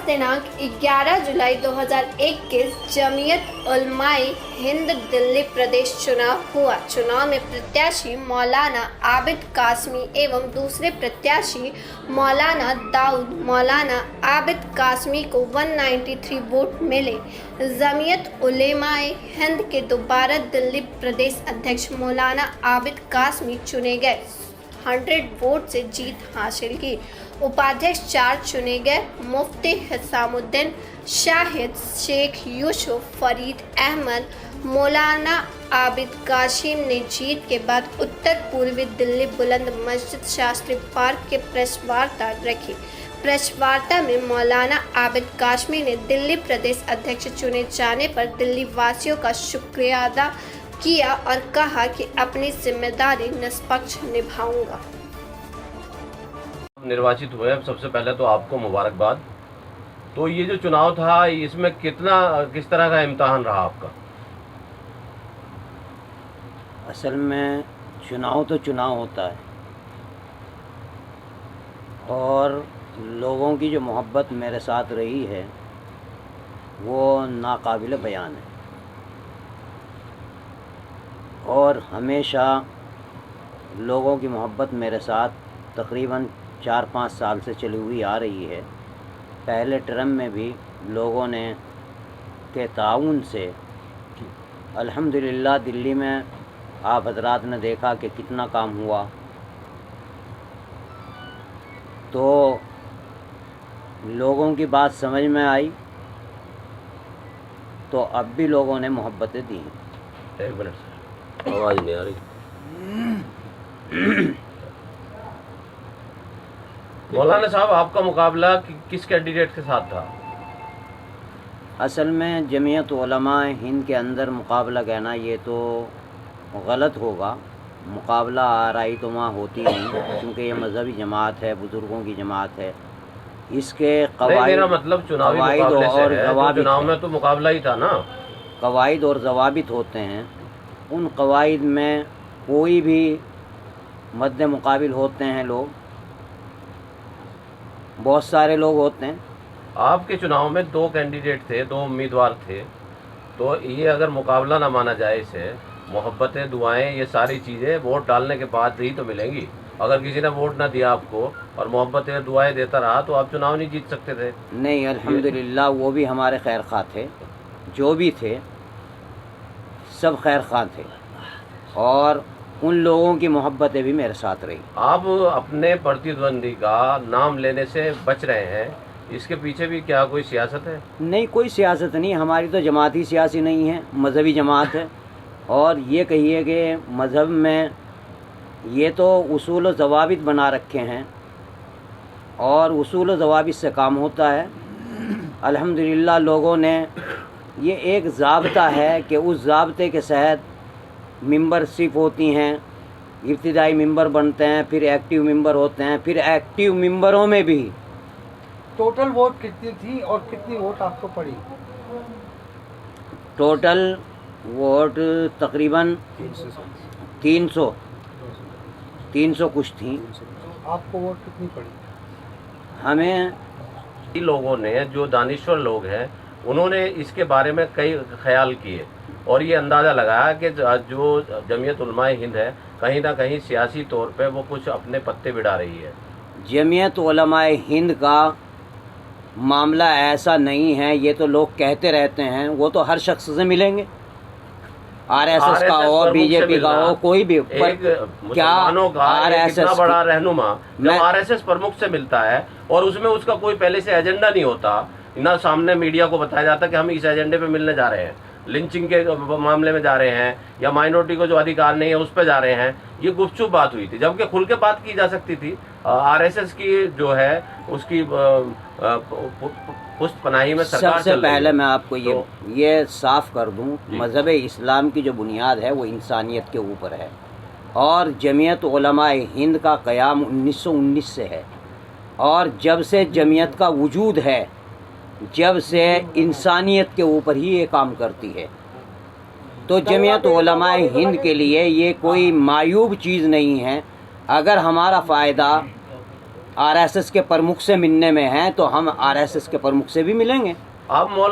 दिनांक 11 जुलाई 2021 जमीयत उलमाए हिंद दिल्ली प्रदेश चुनाव हुआ। चुनाव में प्रत्याशी मौलाना आबिद कासमी एवं दूसरे प्रत्याशी मौलाना दाऊद मौलाना आबिद कासमी को 193 वोट मिले। जमीयत उलेमाए हिंद के दोबारा दिल्ली प्रदेश अध्यक्ष मौलाना आबिद कासमी चुने गए, 100 वोट से जीत हासिल की। उपाध्यक्ष 4 चुने गए। मुफ्ती हिसामुद्दीन, शाहिद शेख यूसुफ, फरीद अहमद, मौलाना आबिद कासिम ने जीत के बाद उत्तर पूर्वी दिल्ली बुलंद मस्जिद शास्त्री पार्क के प्रेस वार्ता रखी। प्रेस वार्ता में मौलाना आबिद कासमी ने दिल्ली प्रदेश अध्यक्ष चुने जाने पर दिल्ली वासियों का शुक्रिया अदा किया और कहा कि अपनी जिम्मेदारी निष्पक्ष निभाऊंगा। निर्वाचित हुए, सबसे पहले तो आपको मुबारकबाद। तो ये जो चुनाव था, इसमें किस तरह का इम्तिहान रहा आपका? असल में चुनाव तो चुनाव होता है और लोगों की जो मोहब्बत मेरे साथ रही है वो नाकाबिल बयान है और हमेशा लोगों की मोहब्बत मेरे साथ तकरीबन 4-5 साल से चली हुई आ रही है। पहले टर्म में भी लोगों ने के ताउन से अल्हम्दुलिल्लाह दिल्ली में आप हजरात ने देखा कि कितना काम हुआ, तो लोगों की बात समझ में आई, तो अब भी लोगों ने मोहब्बतें दी। एक मिनट, आवाज़ नहीं आ रही। मौलाना साहब, आपका मुकाबला किस कैंडिडेट के साथ था? असल में जमीयत उलमा हिंद के अंदर मुकाबला कहना ये तो गलत होगा। मुकाबला आराई तो वहाँ होती नहीं, क्योंकि ये मजहबी जमात है, बुज़ुर्गों की जमात है। इसके मेरा मतलब चुनावी मुकाबले से है, तो चुनाव में तो मुकाबला ही था ना। कवायद और ज़वाबित होते हैं, उन कवायद में कोई भी मद्दे मुकाबिल होते हैं लोग, बहुत सारे लोग होते हैं। आपके चुनाव में 2 कैंडिडेट थे, 2 उम्मीदवार थे, तो ये अगर मुकाबला ना माना जाए, इसे मोहब्बतें, दुआएं, ये सारी चीज़ें वोट डालने के बाद ही तो मिलेंगी। अगर किसी ने वोट ना दिया आपको और मोहब्बतें, दुआएं देता रहा, तो आप चुनाव नहीं जीत सकते थे। नहीं, अल्हम्दुलिल्लाह वो भी हमारे खैर खा थे, जो भी थे सब खैर खा थे और उन लोगों की मोहब्बतें भी मेरे साथ रही। आप अपने प्रतिद्वंदी का नाम लेने से बच रहे हैं, इसके पीछे भी क्या कोई सियासत है? नहीं, कोई सियासत नहीं। हमारी तो जमात ही सियासी नहीं है, मजहबी जमात है। और ये कहिए कि मज़हब में ये तो उसूल व ज़वाबित बना रखे हैं और उसूल व ज़वाबित से काम होता है। अल्हम्दुलिल्लाह लोगों ने ये एक ज़ाब्ता है कि उस ज़ाब्ते के तहत मेंबरशिप होती हैं, इब्तिदाई मेंबर बनते हैं, फिर एक्टिव मेंबर होते हैं, फिर एक्टिव मेंबरों में भी टोटल वोट कितनी थी और कितनी वोट आपको पड़ी? टोटल वोट तकरीबन 300 कुछ थी। आपको वोट कितनी पड़ी? हमें लोगों ने, जो दानिश्वर लोग हैं, उन्होंने इसके बारे में कई ख्याल किए और ये अंदाज़ा लगाया कि जो जमीयत उलमाए हिंद है, कहीं ना कहीं सियासी तौर पे वो कुछ अपने पत्ते बिड़ा रही है। जमीयत उलमाए हिंद का मामला ऐसा नहीं है, ये तो लोग कहते रहते हैं। वो तो हर शख्स से मिलेंगे, आरएसएस का हो, बीजेपी का हो, कोई भी। क्या आरएसएस इतना बड़ा रहनुमा जब आरएसएस प्रमुख से मिलता है और उसमें उसका कोई पहले से एजेंडा नहीं होता, ना सामने मीडिया को बताया जाता कि हम इस एजेंडे पे मिलने जा रहे हैं, लिंचिंग के मामले में जा रहे हैं या माइनॉरिटी को जो अधिकार नहीं है उस पर जा रहे हैं, ये गुपचुप बात हुई थी, जबकि खुल के बात की जा सकती थी। आरएसएस की जो है उसकी पुष्ट पनाही में सरकार सबसे पहले मैं आपको ये साफ कर दूं, मज़हब इस्लाम की जो बुनियाद है वो इंसानियत के ऊपर है और जमीयत उलमाए हिंद का क़याम 1919 से है और जब से जमीयत का वजूद है, जब से इंसानियत के ऊपर ही ये काम करती है। तो जमीयत उलमाए हिंद के लिए ये कोई मायूब चीज़ नहीं है। अगर हमारा फ़ायदा आरएसएस के प्रमुख से मिलने में हैं तो हम आरएसएस के प्रमुख से भी मिलेंगे। आप